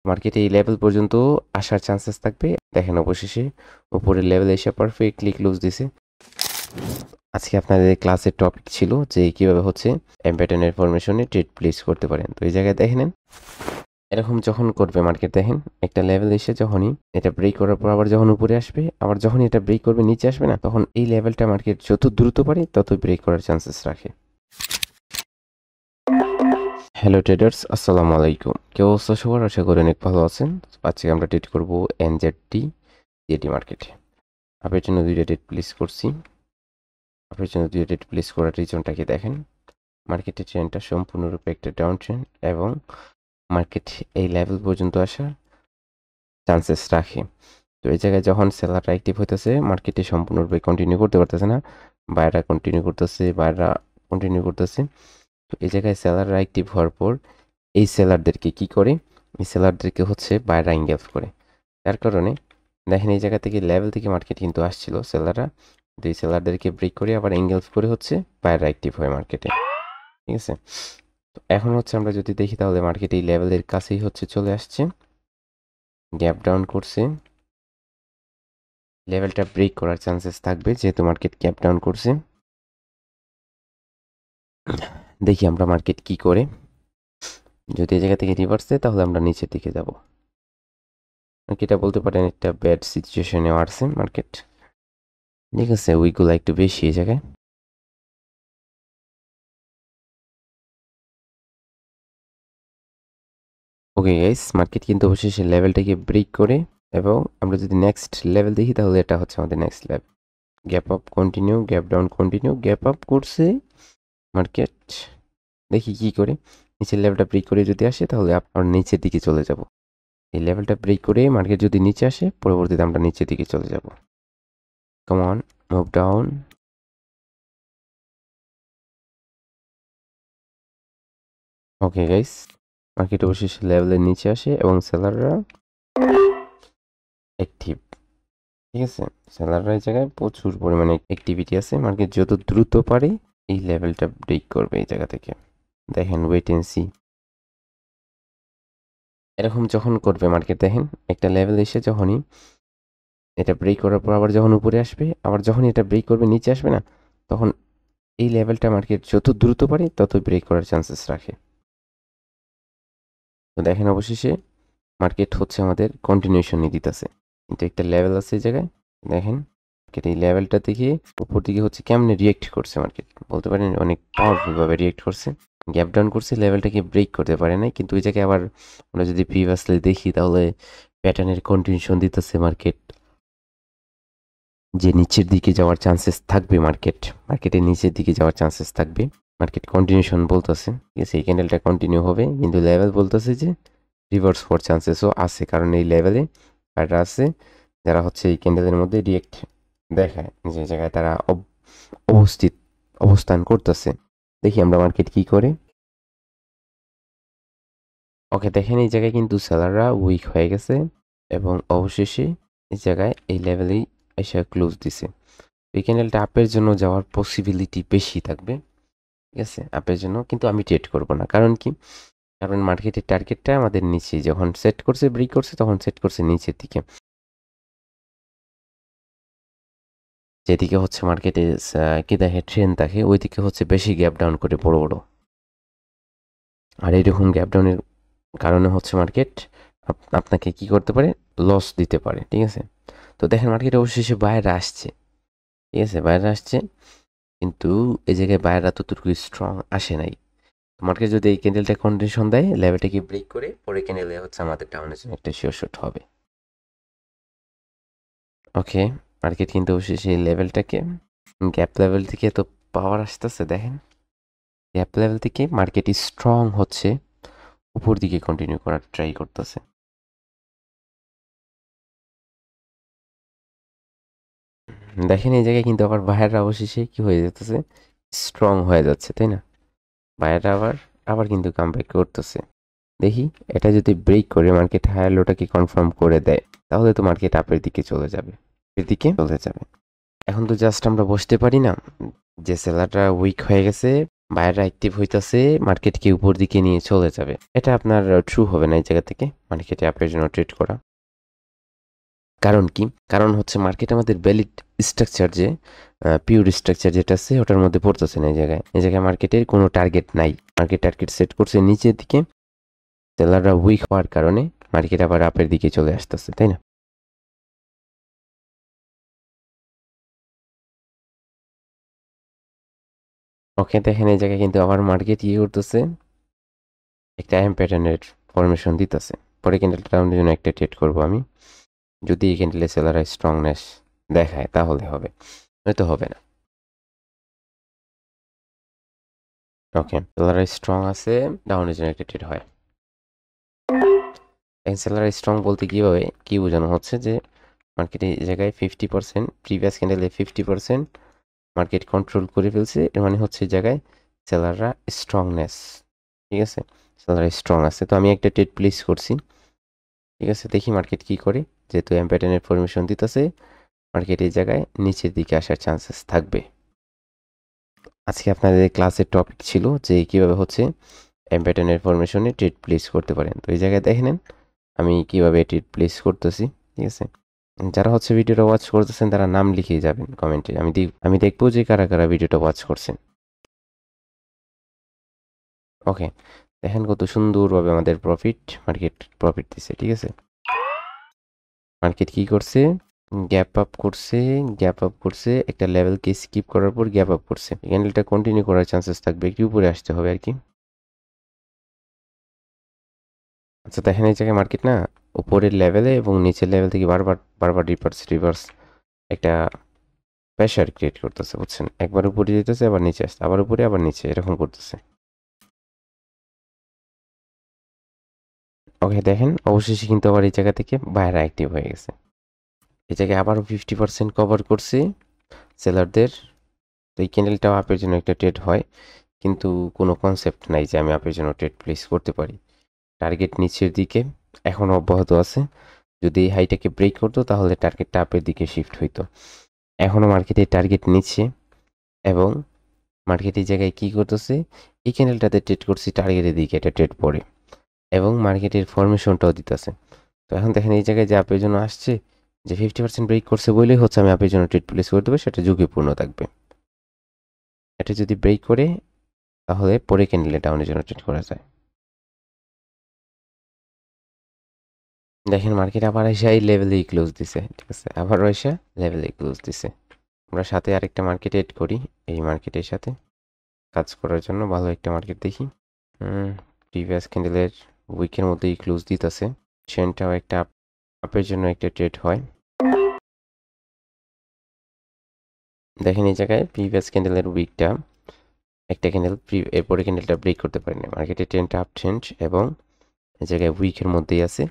মার্কেটে এই লেভেল পর্যন্ত আসার চান্সেস থাকবে। দেখেন অবশেষে উপরের লেভেলে এসে পারফেক্টলি ক্লোজ দিছে। আজকে আপনাদের ক্লাসের টপিক ছিল যে কিভাবে হচ্ছে এমপ্যাটার্নের ফরমেশনে ট্রেড প্লেস করতে পারেন। তো এই জায়গায় দেখেন এরকম যখন করবে মার্কেট, দেখেন একটা লেভেল এসে যখনই এটা ব্রেক করার পর আবার যখন উপরে আসবে, আবার যখন এটা ব্রেক করবে নিচে আসবে না, তখন এই লেভেলটা মার্কেট যত দ্রুত পারে ততই ব্রেক করার চান্সেস রাখে। হ্যালো ট্রেডার্স, আসসালামু আলাইকুম। কেউ অবস্থা সবার, আশা করি অনেক ভালো আছেন। আজকে আমরা ট্রেড করবো এনজেডটি জেডি মার্কেটে। আপনার জন্য দুইটা ট্রেড প্লেস করছি। আপনার জন্য দুইটা ট্রেড প্লেস করার রিজনটাকে দেখেন। মার্কেটের ট্রেন্ডটা সম্পূর্ণরূপে একটা ডাউন ট্রেন্ড এবং মার্কেট এই লেভেল পর্যন্ত আসার চান্সেস রাখে। তো এই জায়গায় যখন সেলাররা অ্যাক্টিভ হইতেছে, মার্কেটে সম্পূর্ণরূপে কন্টিনিউ করতে পারতেছে না, বাইরা কন্টিনিউ করতেছে। তো এই জায়গায় সেলাররা অ্যাক্টিভ হওয়ার পর এই সেলারদেরকে কি করে, এই সেলারদেরকে হচ্ছে বাইরা এঙ্গেলফ করে। যার কারণে দেখেন এই জায়গা থেকে লেভেল থেকে মার্কেট কিন্তু আসছিল সেলাররা, এই সেলারদেরকে ব্রেক করে আবার এঙ্গেলফ করে হচ্ছে বাইরা অ্যাক্টিভ হয় মার্কেটে। ঠিক আছে, তো এখন হচ্ছে আমরা যদি দেখি তাহলে মার্কেট এই লেভেলের কাছেই হচ্ছে চলে আসছে, গ্যাপ ডাউন করছে। লেভেলটা ব্রেক করার চান্সেস থাকবে যেহেতু মার্কেট গ্যাপ ডাউন করছে। দেখি আমরা মার্কেট কি করে। যদি এই জায়গা থেকে রিভার্স দেয় তাহলে আমরা নিচের দিকে যাব। এটা বলতে পারেন একটা ব্যাড সিচুয়েশনে আসছে মার্কেট। ঠিক আছে, উইকগুলো একটু বেশি এই জায়গায়। ওকে গাইস, মার্কেট কিন্তু অবশেষে লেভেলটাকে ব্রেক করে, এবং আমরা যদি নেক্সট লেভেল দেখি তাহলে এটা হচ্ছে আমাদের next level. Gap up continue, gap down continue, gap up করছে মার্কেট। দেখি কি করে নিচের লেভেলটা ব্রেক করে যদি আসে তাহলে আমরা নিচের দিকে চলে যাব। এই লেভেলটা ব্রেক করে মার্কেট যদি নিচে আসে, পরবর্তীতে আমরা নিচের দিকে চলে যাব। Come on, move down. Okay guys, market অবশেষে লেভেলের নিচে আসে এবং সেলাররা অ্যাক্টিভ। ঠিক আছে, সেলাররা এই জায়গায় প্রচুর পরিমাণে অ্যাক্টিভিটি আছে। মার্কেট যত দ্রুত পারে এই লেভেলটা ব্রেক করবে এই জায়গা থেকে। দেখেন ওয়েট এন্ড সি। এরকম যখন করবে মার্কেট, দেখেন একটা লেভেল এসে যখনই এটা ব্রেক করার পর আবার যখন উপরে আসবে, আবার যখন এটা ব্রেক করবে নিচে আসবে না, তখন এই লেভেলটা মার্কেট যত দ্রুত পারে ততই ব্রেক করার চান্সেস রাখে। তো দেখেন অবশেষে মার্কেট হচ্ছে আমাদের কন্টিনিউশনই দিতেছে, কিন্তু একটা লেভেল আছে এই জায়গায়। দেখেন মার্কেট এই লেভেলটা থেকে উপর দিকে হচ্ছে কেমনে রিয়েক্ট করছে মার্কেট, বলতে পারেন অনেক পাওয়ারফুলভাবে রিয়েক্ট করছে। গ্যাপ ডাউন করছে, লেভেলটাকে ব্রেক করতে পারে নাই, কিন্তু ওই জায়গায় আবার আমরা যদি প্রিভিয়াসলি দেখি তাহলে প্যাটার্নের কন্টিনিউশন দিতেছে মার্কেট, যে নিচের দিকে যাওয়ার চান্সেস থাকবে। মার্কেটের নিচের দিকে যাওয়ার চান্সেস থাকবে। মার্কেট কন্টিনিউশন বলতেছে, ঠিক আছে, এই ক্যান্ডেলটা কন্টিনিউ হবে, কিন্তু লেভেল বলতেছে যে রিভার্স হওয়ার চান্সেসও আছে, কারণ এই লেভেলে কারা আছে যারা হচ্ছে এই ক্যান্ডেলের মধ্যে রিয়েক্ট দেখায়, যে জায়গায় তারা অবস্থান করতেছে। দেখি আমরা মার্কেট কি করে। ওকে, দেখেন এই জায়গায় কিন্তু সেলাররা উইক হয়ে গেছে এবং অবশেষে এই জায়গায় এই লেভেলেই এসে ক্লোজ দিছে। এই ক্যান্ডেলটা আপের জন্য যাওয়ার পসিবিলিটি বেশি থাকবে। ঠিক আছে, আপের জন্য, কিন্তু আমি ট্রেড করব না। কারণ কি, কারণ মার্কেটের টার্গেটটা আমাদের নিচে, যখন সেট করছে ব্রেক করছে তখন সেট করছে নিচের দিকে, যেদিকে হচ্ছে মার্কেটে কি দেখে ট্রেন থাকে ওই দিকে হচ্ছে বেশি গ্যাপ ডাউন করে বড় বড়। আর এরকম গ্যাপ ডাউনের কারণে হচ্ছে মার্কেট আপনাকে কি করতে পারে, লস দিতে পারে। ঠিক আছে, তো দেখেন মার্কেট অবশেষে বাইরে আসছে। ঠিক আছে, বাইরে আসছে, কিন্তু এই জায়গায় বাইরে ততটুকু স্ট্রং আসে নাই। মার্কেট যদি এই ক্যান্ডেলটা কন্ডিশন দেয়, লেভেলটাকে ব্রেক করে পরে ক্যান্ডেলে হচ্ছে আমাদের ডাউনের জন্য একটা শিওর শট হবে। ওকে, মার্কেট কিন্তু অবশেষে এই লেভেলটাকে গ্যাপ লেভেল থেকে তো পাওয়ার আসতেছে। দেখেন গ্যাপ লেভেল থেকে মার্কেট স্ট্রং হচ্ছে, উপর দিকে কন্টিনিউ করার ট্রাই করতেছে। দেখেন এই জায়গায় কিন্তু আবার বায়াররা অবশেষে কি হয়ে যেতেছে, স্ট্রং হয়ে যাচ্ছে, তাই না? বায়াররা আবার আবার কিন্তু কামব্যাক করতেছে। দেখি এটা যদি ব্রেক করে মার্কেট হায়ার লোটাকে কনফার্ম করে দেয়, তাহলে তো মার্কেট আপের দিকে চলে যাবে, এখন তো জাস্ট আমরা বসতে পারি না, যে সেলারটা উইক হয়ে গেছে বায়াররা অ্যাক্টিভ হইতাছে, মার্কেটকে উপর দিকে নিয়ে চলে যাবে। এটা আপনার ট্রু হবে না এই জায়গা থেকে মার্কেটে আপনার জন্য ট্রেড করা। কারণ কি? কারণ হচ্ছে মার্কেট আমাদের ভ্যালিড স্ট্রাকচার যে পিওর স্ট্রাকচার যেটা আছে ওটার মধ্যে পড়তেছে না এই জায়গায়। এই জায়গায় মার্কেটের কোনো টার্গেট নাই। মার্কেট টার্গেট সেট করছে নিচের দিকে, সেলাররা উইক হওয়ার কারণে মার্কেট আবার আপের দিকে চলে আসতেছে, তাই না? ওকে, দেখেন এই জায়গায় কিন্তু আবার মার্কেট ইয়ে করতেছে, একটা এম প্যাটার্নের ফরমেশন দিতেছে। পরে ক্যান্ডেলটা ডাউনের জন্য একটা ট্রেড করবো আমি। যদি এই ক্যান্ডেলে সেলাররা স্ট্রংনেস দেখায় তাহলে হবে, হয়তো হবে না। ওকে, সেলাররা স্ট্রং আছে, ডাউনের জন্য একটা ট্রেড হয়। সেলাররা স্ট্রং বলতে কীভাবে কি বোঝানো হচ্ছে যে মার্কেটে এই জায়গায় 50%, প্রিভিয়াস ক্যান্ডেলে 50% মার্কেট কন্ট্রোল করে ফেলছে। এর মানে হচ্ছে এই জায়গায় সেলাররা স্ট্রংনেস, ঠিক আছে, সেলাররা স্ট্রং আছে। তো আমি একটা ট্রেড প্লেস করছি, ঠিক আছে, দেখি মার্কেট কি করে। যেহেতু এম প্যাটার্নের ফরমেশন দিতেছে, মার্কেট এই জায়গায় নিচের দিকে আসার চান্সেস থাকবে। আজকে আপনাদের ক্লাসের টপিক ছিল যে কিভাবে হচ্ছে এম প্যাটার্নের ফরমেশনে ট্রেড প্লেস করতে পারেন। তো এই জায়গায় দেখে নেন আমি কিভাবে ট্রেড প্লেস করতেছি, ঠিক আছে। যারা হচ্ছে ভিডিওটা ওয়াচ করতেছেন তারা নাম লিখে যাবেন কমেন্টে, আমি দেখবো যে কারা কারা ভিডিওটা ওয়াচ করছেন। ওকে, দেখেন কত সুন্দরভাবে আমাদের মার্কেট প্রফিট দিছে, ঠিক আছে। মার্কেট কি করছে? গ্যাপ আপ করছে, একটা লেভেলকে স্কিপ করার পর গ্যাপ আপ করছে। ক্যান্ডেলটা কন্টিনিউ করার চান্সেস থাকবে, একটু উপরে আসতে হবে আর কি। আচ্ছা, দেখেন এই জায়গায় মার্কেট না উপরের লেভেলে এবং নিচের লেভেল থেকে বারবার বারবার রিভার্স একটা প্রেশার ক্রিয়েট করতেছে, বুঝছেন? একবার উপরে যেতেছে, আবার নিচে আসছে, আবার উপরে আবার নিচে, এরকম করতেছে। ওকে, দেখেন অবশেষে কিন্তু আবার এই জায়গা থেকে বাইরে অ্যাক্টিভ হয়ে গেছে। এই জায়গায় আবারও 50% কভার করছে সেলারদের। তো এই ক্যান্ডেলটাও আপের জন্য একটা ট্রেড হয়, কিন্তু কোনো কনসেপ্ট নাই যে আমি আপের জন্য ট্রেড প্লেস করতে পারি। টার্গেট নিচের দিকে এখনও অব্যাহত আছে। যদি এই হাইটাকে ব্রেক করতো তাহলে টার্গেটটা আপের দিকে শিফট হইতো। এখনও মার্কেটে টার্গেট নিচ্ছে এবং মার্কেট এই জায়গায় কী করতেছে? এই ক্যান্ডেলটাতে ট্রেড করছি টার্গেটের দিকে, এটা ট্রেড পড়ে এবং মার্কেটের ফরমেশনটাও দিতেছে। তো এখন দেখেন এই জায়গায় যে আপের জন্য আসছে, যে 50% ব্রেক করছে বলেই হচ্ছে আমি আপের জন্য ট্রেড প্লেস করে দেবো, সেটা ঝুঁকিপূর্ণ থাকবে। এটা যদি ব্রেক করে তাহলে পরে ক্যান্ডেলে ডাউনের জন্য ট্রেড করা যায়। দেখেন মার্কেট আবার এসে এই লেভেলেই ক্লোজ দিছে, ঠিক আছে, আবারও এসে লেভেলেই ক্লোজ দিছে। আমরা সাথে আরেকটা মার্কেট এড করি, এই মার্কেটের সাথে কাজ করার জন্য ভালো একটা মার্কেট দেখি। প্রিভিয়াস ক্যান্ডেলের উইকের মধ্যেই ক্লোজ দিতেছে। ট্রেন্ডটাও একটা আপের জন্য একটা ট্রেড হয়। দেখেন এই জায়গায় প্রিভিয়াস ক্যান্ডেলের উইকটা একটা ক্যান্ডেল, এরপরে ক্যান্ডেলটা ব্রেক করতে পারেনি। মার্কেটের ট্রেন্ডটা আপ ট্রেন্ড এবং এই জায়গায় উইকের মধ্যেই আছে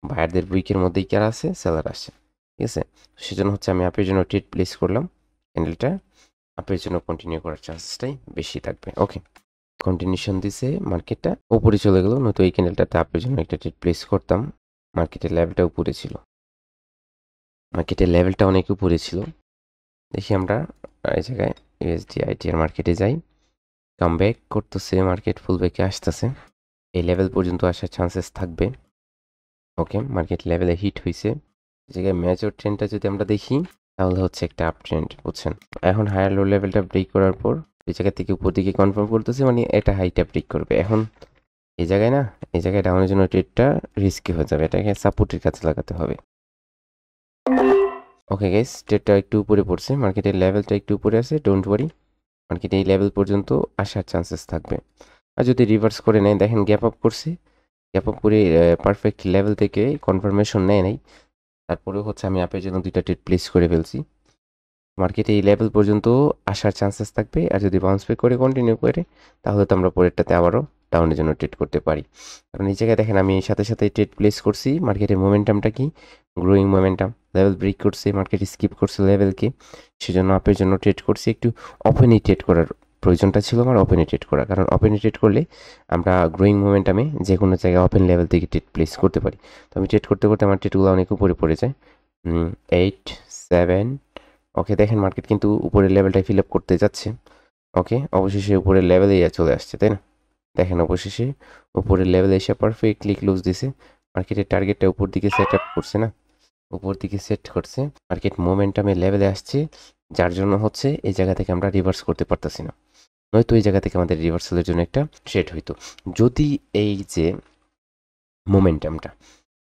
বায়ারদের উইকের মধ্যেই কারা আছে? সেলার আসছে, ঠিক আছে। সেজন্য হচ্ছে আমি আপের জন্য ট্রেড প্লেস করলাম। ক্যান্ডেলটা আপের জন্য কন্টিনিউ করার চান্সটাই বেশি থাকবে। ওকে, কন্টিনিউশন দিছে, মার্কেটটা উপরে চলে গেল, নয়তো এই ক্যান্ডেলটাতে আপের জন্য একটা ট্রেড প্লেস করতাম। মার্কেটের লেভেলটা উপরে ছিল, অনেক উপরে ছিল। দেখি আমরা এই জায়গায় ইউএসডি আইটিআর মার্কেটে যাই, কামব্যাক করতেছে, মার্কেট ফুল ব্যাকে আসতেছে, এই লেভেল পর্যন্ত আসার চান্সেস থাকবে। ওকে, মার্কেট লেভেলে হিট হয়েছে। এই জায়গায় মেজর ট্রেন্ডটা যদি আমরা দেখি তাহলে হচ্ছে একটা আপ ট্রেন্ড, বুঝছেন। এখন হায়ার লো লেভেলটা ব্রেক করার পর এই জায়গা থেকে উপর দিকে কনফার্ম করতেছে, মানে এটা হাইটা ব্রেক করবে। এখন এই জায়গায় না, এই জায়গায় ডাউনের জন্য ট্রেডটা রিস্কি হয়ে যাবে, এটাকে সাপোর্টের কাছে লাগাতে হবে। ওকে গাইস, ট্রেডটা একটু উপরে পড়ছে, মার্কেটের লেভেলটা একটু উপরে আছে, ডোন্ট ওয়ারি, মার্কেট এই লেভেল পর্যন্ত আসার চান্সেস থাকবে। আর যদি রিভার্স করে নেয়, দেখেন গ্যাপ আপ করছে, গ্যাপ আপ করে পারফেক্ট লেভেল থেকে কনফার্মেশন নেয় নাই, তারপরেও হচ্ছে আমি আপের জন্য দুইটা ট্রেড প্লেস করে ফেলছি। মার্কেটে এই লেভেল পর্যন্ত আসার চান্সেস থাকবে, আর যদি বাউন্স ব্যাক করে কন্টিনিউ করে তাহলে তো আমরা পরেরটাতে আবারও ডাউনের জন্য ট্রেড করতে পারি। কারণ এই জায়গায় দেখেন আমি সাথে সাথে ট্রেড প্লেস করছি। মার্কেটের মোমেন্টামটা কি? গ্রোয়িং মোমেন্টাম, লেভেল ব্রেক করছে, মার্কেট স্কিপ করছে লেভেলকে, সেজন্য আপের জন্য ট্রেড করছি। একটু ওপেনই ট্রেড করার প্রয়োজনটা ছিল আমার, ওপেনই ট্রেড করা, কারণ ওপেনই ট্রেড করলে আমরা গ্রোয়িং মোমেন্টামে যে কোনো জায়গায় ওপেন লেভেল থেকে ট্রেড প্লেস করতে পারি। তো আমি ট্রেড করতে করতে আমার ট্রেডগুলো অনেক উপরে পড়ে যায়। 8, 7, ওকে, দেখেন মার্কেট কিন্তু উপরের লেভেলটাই ফিল আপ করতে যাচ্ছে। ওকে, অবশেষে উপরের লেভেলে চলে আসছে, তাই না? দেখেন অবশেষে উপরের লেভেলে এসে পারফেক্টলি ক্লোজ দিছে। মার্কেটের টার্গেটটা উপর দিকে সেট আপ করছে না, উপর দিকে সেট করছে। মার্কেট মোমেন্টামের লেভেলে আসছে, যার জন্য হচ্ছে এই জায়গা থেকে আমরা রিভার্স করতে পারতেছি না। নয়তো এই জায়গা থেকে আমাদের রিভার্সালের জন্য একটা ট্রেড হইতো। যদি এই যে মোমেন্টামটা,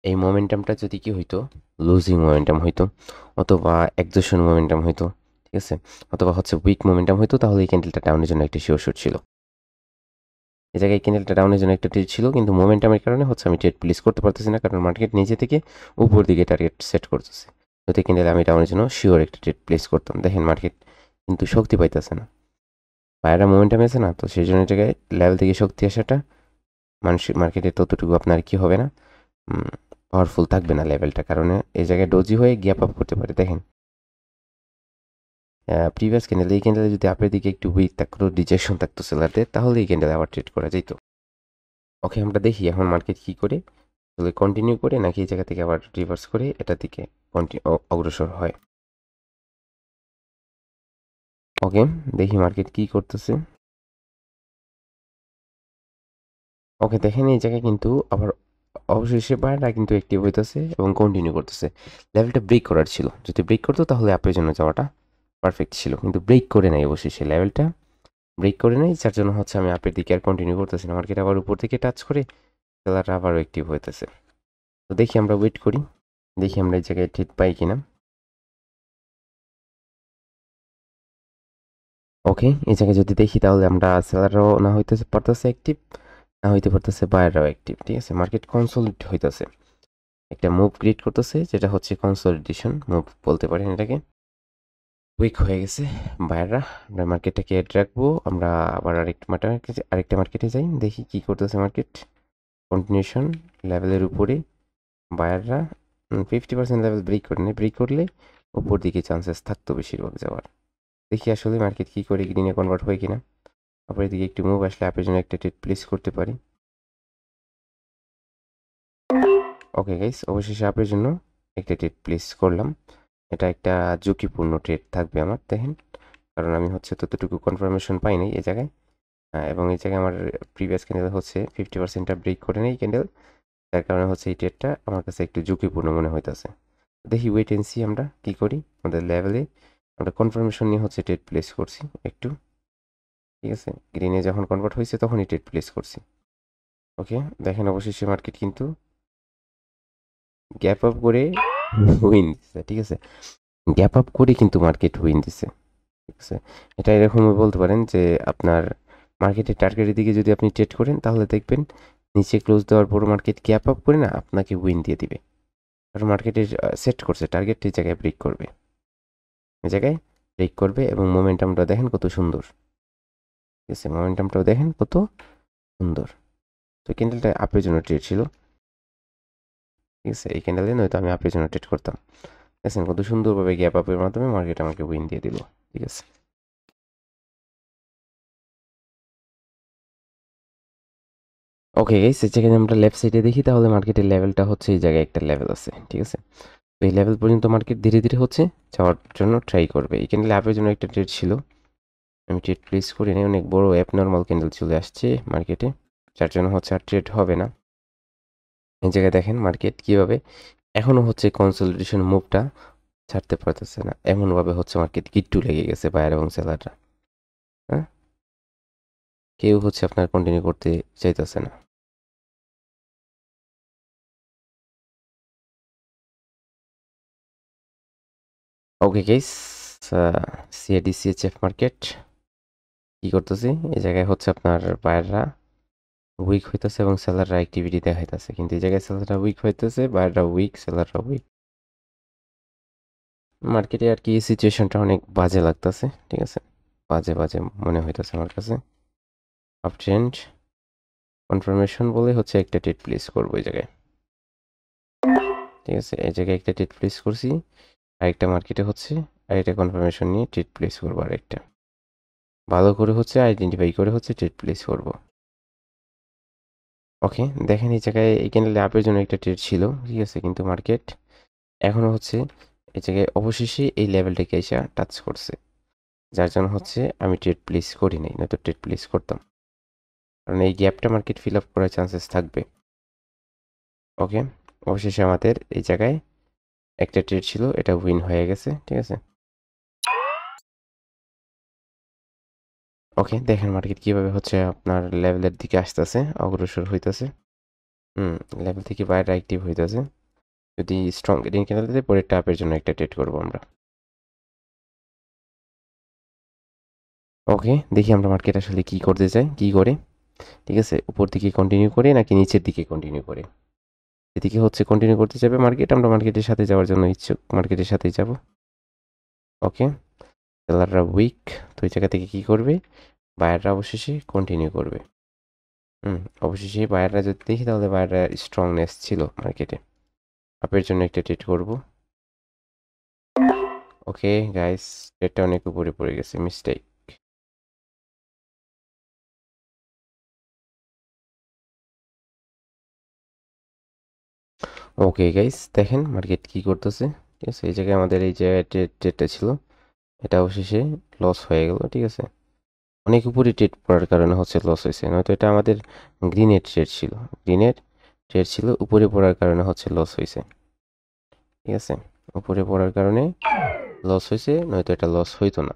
এই মোমেন্টামটা যদি কি হইতো, লুজিং মোমেন্টাম হইতো, অথবা এক্সোশন মোমেন্টাম হইতো, ঠিক আছে, অথবা হচ্ছে উইক মোমেন্টাম হইতো, তাহলে এই ক্যান্ডেলটা ডাউনের জন্য একটা শিওর শট ছিল। এই জায়গায় ক্যান্ডেলটা ডাউনের জন্য একটা ট্রেড ছিল, কিন্তু মোমেন্টামের কারণে হচ্ছে আমি ট্রেড প্লেস করতে পারতেছি না, কারণ মার্কেট নিচে থেকে উপর দিকে টার্গেট সেট করতেছে। যদি ক্যান্ডেল আমি ডাউনের জন্য শিওর একটা ট্রেড প্লেস করতাম। দেখেন মার্কেট কিন্তু শক্তি পাইতেছে না, বাইরে মোমেন্টাম আছে না, তো সেই জন্য জায়গায় লেভেল থেকে শক্তি আসাটা মানুষের মার্কেটে ততটুকু আপনার কি হবে না, পাওয়ারফুল থাকবে না লেভেলটা, কারণে এই জায়গায় ডোজি হয়ে গ্যাপ আপ করতে পারে। দেখেন প্রিভিয়াস ক্যান্ডেল, এই ক্যান্ডেলে যদি আপের দিকে একটু উইক থাকতো, ডিজেকশন থাকতো সেলারদের, তাহলে এই ক্যান্ডেলে আবার ট্রেড করা যেত। ওকে, আমরা দেখি এখন মার্কেট কি করে, তাহলে কন্টিনিউ করে নাকি এই জায়গা থেকে আবার রিভার্স করে এটার দিকে অগ্রসর হয়। ওকে, দেখি মার্কেট কি করতেছে। ওকে, দেখেন এই জায়গায় কিন্তু আবার অবশেষে বায়াররা কিন্তু অ্যাক্টিভ হইতেছে এবং কন্টিনিউ করতেছে। লেভেলটা ব্রেক করার ছিল, যদি ব্রেক করতো তাহলে আপের জন্য যাওয়াটা পারফেক্ট ছিল, কিন্তু ব্রেক করে নাই, অবশেষে লেভেলটা ব্রেক করে নাই, যার জন্য হচ্ছে আমি আপের দিকে আর কন্টিনিউ করতেছি না। মার্কেট আবার উপর থেকে টাচ করে সেলাররা আবারও অ্যাক্টিভ হইতেছে। তো দেখি আমরা ওয়েট করি, দেখি আমরা এই জায়গায় ঠিক পাই কিনা। ওকে, এই জায়গায় যদি দেখি তাহলে আমরা সেলাররাও না হইতে পারতেছে অ্যাক্টিভ, না হইতে পারতেছে বায়াররাও অ্যাক্টিভ। ঠিক আছে, মার্কেট কনসোলিডেট হইতেছে, একটা মুভ ক্রিয়েট করতেছে, যেটা হচ্ছে কনসোলিডেশন মুভ বলতে পারেন এটাকে। উইক হয়ে গেছে বায়াররা, আমরা মার্কেটটাকে এড রাখবো। আমরা আবার আরেকটা মার্কেটে যাই, দেখি কি করতেছে মার্কেট। কন্টিনিউশন লেভেলের উপরে বায়াররা 50% লেভেল ব্রেক করে নেয়, ব্রেক করলে উপর দিকে চান্সেস থাকতো বেশিরভাগ যাওয়ার। দেখি আসলে মার্কেট কি করে, গ্রিনে কনভার্ট হয় কিনা। আবার এদিকে একটু মুভ আসলে আপের জন্য একটা ট্রেড প্লেস করতে পারি। ওকে গাইস, অবশেষে আপের জন্য একটা ট্রেড প্লেস করলাম। এটা একটা ঝুঁকিপূর্ণ ট্রেড থাকবে আমার, দেখেন, কারণ আমি হচ্ছে ততটুকু কনফার্মেশন পাই নাই এই জায়গায়। এবং এই জায়গায় আমার প্রিভিয়াস ক্যান্ডেল হচ্ছে 50%টা ব্রেক করে নেই ক্যান্ডেল, যার কারণে হচ্ছে এই ট্রেডটা আমার কাছে একটু ঝুঁকিপূর্ণ মনে হইতেছে। দেখি ওয়েট এন্ড সি আমরা কি করি। আমাদের লেভেলে আমরা কনফার্মেশন নিয়ে হচ্ছে ট্রেড প্লেস করছি একটু, ঠিক আছে, গ্রিনে যখন কনভার্ট হয়েছে তখনই ট্রেড প্লেস করছি। ওকে, দেখেন অবশেষে মার্কেট কিন্তু গ্যাপ আপ করে উইন দিচ্ছে, ঠিক আছে, গ্যাপ আপ করে কিন্তু মার্কেট উইন দিচ্ছে, ঠিক আছে। এটা এরকম বলতে পারেন যে আপনার মার্কেটের টার্গেটের দিকে যদি আপনি ট্রেড করেন, তাহলে দেখবেন নিচে ক্লোজ দেওয়ার পর মার্কেট গ্যাপ আপ করে না আপনাকে উইন দিয়ে দিবে, কারণ মার্কেটের সেট করছে টার্গেট এই জায়গায় ব্রেক করবে, এই জায়গায় ব্রেক করবে। এবং মোমেন্টামটা দেখেন কত সুন্দর, ঠিক আছে, মোমেন্টামটাও দেখেন কত সুন্দর। তো ক্যান্ডেলটা আপের জন্য ট্রেড ছিল, ঠিক আছে, এই ক্যান্ডেলে নয়তো আমি আপের জন্য ট্রেড করতাম। দেখছেন কত সুন্দরভাবে গ্যাপ আপের মাধ্যমে মার্কেট আমাকে উইন দিয়ে দিল, ঠিক আছে। ওকে গাইস, এই জায়গায় আমরা লেফট সাইডে দেখি, তাহলে মার্কেটের লেভেলটা হচ্ছে এই জায়গায় একটা লেভেল আছে, ঠিক আছে। তো এই লেভেল পর্যন্ত মার্কেট ধীরে ধীরে হচ্ছে যাওয়ার জন্য ট্রাই করবে। এই ক্যান্ডেল আপের জন্য একটা ট্রেড ছিল, আমি ট্রেড প্লেস করি নাই, অনেক বড় অ্যাপ নর্মাল ক্যান্ডেল চলে আসছে মার্কেটে, যার জন্য হচ্ছে আর ট্রেড হবে না। এই জায়গায় দেখেন মার্কেট কিভাবে এখনো হচ্ছে কনসলিডেশন মুভটা ছাড়তে পারতেছে না, এমনভাবে হচ্ছে মার্কেট কিট্টু লেগে গেছে বায়ার এবং সেলাররা, হ্যাঁ, কেউ হচ্ছে আপনার কন্টিনিউ করতে চাইতেছে না। ওকে গাইস, সিএডিসিএচএফ মার্কেট কি করতেছি, এই জায়গায় হচ্ছে আপনার বায়াররা উইক হইতেছে এবং সেলাররা অ্যাক্টিভিটি দেখাইতেছে, কিন্তু এই জায়গায় সেলাররা উইক হইতেছে, বায়াররা উইক, সেলাররা উইক। মার্কেটে আর কি সিচুয়েশনটা অনেক বাজে লাগতেছে, ঠিক আছে, বাজে বাজে মনে হইতেছে আমার কাছে। আপ ট্রেন্ড কনফার্মেশন বলে হচ্ছে একটা ট্রেড প্লেস করবো এই জায়গায়, ঠিক আছে, এই জায়গায় একটা ট্রেড প্লেস করছি, আরেকটা মার্কেটে হচ্ছে আরেকটা কনফার্মেশন নিয়ে ট্রেড প্লেস করবো, আরেকটা ভালো করে হচ্ছে আইডেন্টিফাই করে হচ্ছে ট্রেড প্লেস করবো। ওকে, দেখেন এই জায়গায় এই ক্যান্ডেলে আপের জন্য একটা ট্রেড ছিল, ঠিক আছে, কিন্তু মার্কেট এখনো হচ্ছে এই জায়গায় অবশেষে এই লেভেলটাকে এসে টাচ করছে। যার জন্য হচ্ছে আমি ট্রেড প্লেস করি নাই, নয়তো ট্রেড প্লেস করতাম, কারণ এই গ্যাপটা মার্কেট ফিল আপ করার চান্সেস থাকবে। ওকে, অবশেষে আমাদের এই জায়গায় একটা ট্রেড ছিল, এটা উইন হয়ে গেছে, ঠিক আছে। ওকে, দেখেন মার্কেট কিভাবে হচ্ছে আপনার লেভেলের দিকে আসতেছে, অগ্রসর হইতেছে। লেভেল থেকে বাইরে অ্যাক্টিভ হইতেছে। যদি স্ট্রং গ্রিন ক্যান্ডেল দিতে পরে টাপের জন্য একটা ট্রেড করব আমরা। ওকে, দেখি আমরা মার্কেট আসলে কি করতে চাই, কি করে, ঠিক আছে। উপর দিকে কন্টিনিউ করে নাকি নিচের দিকে কন্টিনিউ করে। এদিকে হচ্ছে কন্টিনিউ করতে যাবে মার্কেট, আমরা মার্কেটের সাথে যাওয়ার জন্য ইচ্ছুক, মার্কেটের সাথেই যাব। ওকে, সেলাররা উইক, তো এই জায়গা থেকে কি করবে, বায়াররা অবশেষে কন্টিনিউ করবে। অবশেষে বায়াররা যদি দেখি তাহলে বায়াররা স্ট্রংনেস ছিল মার্কেটে, আপের জন্য একটা ট্রেড করব। ওকে গাইস, ট্রেডটা অনেক উপরে পড়ে গেছে, মিস্টেক। ওকে গাইস, দেখেন মার্কেট কি করতেছে, ঠিক আছে। এই জায়গায় আমাদের এই যে ট্রেডটা ছিল, এটা অবশেষে লস হয়ে গেল, ঠিক আছে। অনেক উপরে ট্রেড পড়ার কারণে হচ্ছে লস হয়েছে, নয়তো এটা আমাদের গ্রিনের ট্রেড ছিল, গ্রিনের ট্রেড ছিল, উপরে পড়ার কারণে হচ্ছে লস হয়েছে, ঠিক আছে। উপরে পড়ার কারণে লস হয়েছে, নয়তো এটা লস হইতো না।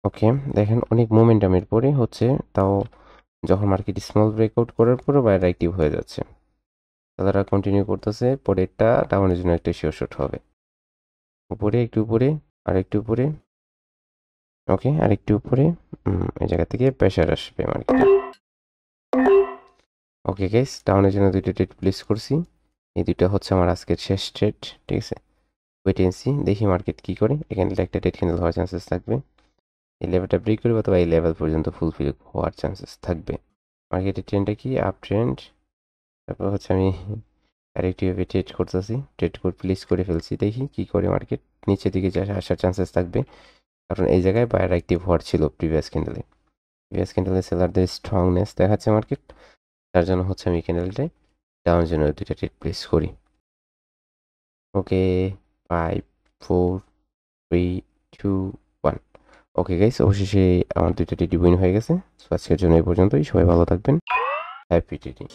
ওকে, দেখেন অনেক মোমেন্টামের পরে হচ্ছে, তাও যখন মার্কেট স্মল ব্রেকআউট করার পরও বাইরে অ্যাক্টিভ হয়ে যাচ্ছে, তারা কন্টিনিউ করতেছে, পরেরটা ডাউনের জন্য একটা শিওর শট হবে। উপরে একটু উপরে, আর একটু উপরে। ওকে, আর একটু উপরে। এই জায়গা থেকে প্রেশার আসবে মার্কেটে। ওকে গাইস, ডাউনের জন্য দুইটা ট্রেড প্লেস করছি, এই দুইটা হচ্ছে আমার আজকের শেষ ট্রেড, ঠিক আছে। ওয়েট এন্ড সি, দেখি মার্কেট কি করে। এখানে একটা ট্রেড ক্যান্ডেল হওয়ার চান্সেস থাকবে, এই লেভেলটা ব্রেক করবে অথবা এই লেভেল পর্যন্ত ফুলফিল হওয়ার চান্সেস থাকবে। মার্কেটের ট্রেন্ডটা কি, আপ ট্রেন্ড। তারপর হচ্ছে আমি আরেকটিভাবে ট্রেড করতেছি, ট্রেড করে প্লেস করে ফেলছি, দেখি কি করে মার্কেট। নিচের দিকে আসার চান্সেস থাকবে, কারণ এই জায়গায় বায়ার অ্যাক্টিভ হওয়ার ছিল প্রিভিয়াস ক্যান্ডেলে সেলারদের স্ট্রংনেস দেখাচ্ছে মার্কেট, তার জন্য হচ্ছে আমি ক্যান্ডেলটায় ডাউন জন্য দুইটা ট্রেড প্লেস করি। ওকে, 5 4 3 2 1। ওকে গাইস, অবশেষে আমার দুইটা ট্রেড উইন হয়ে গেছে। সো আজকের জন্য এই পর্যন্তই, সবাই ভালো থাকবেন, হ্যাপি ট্রেডিং।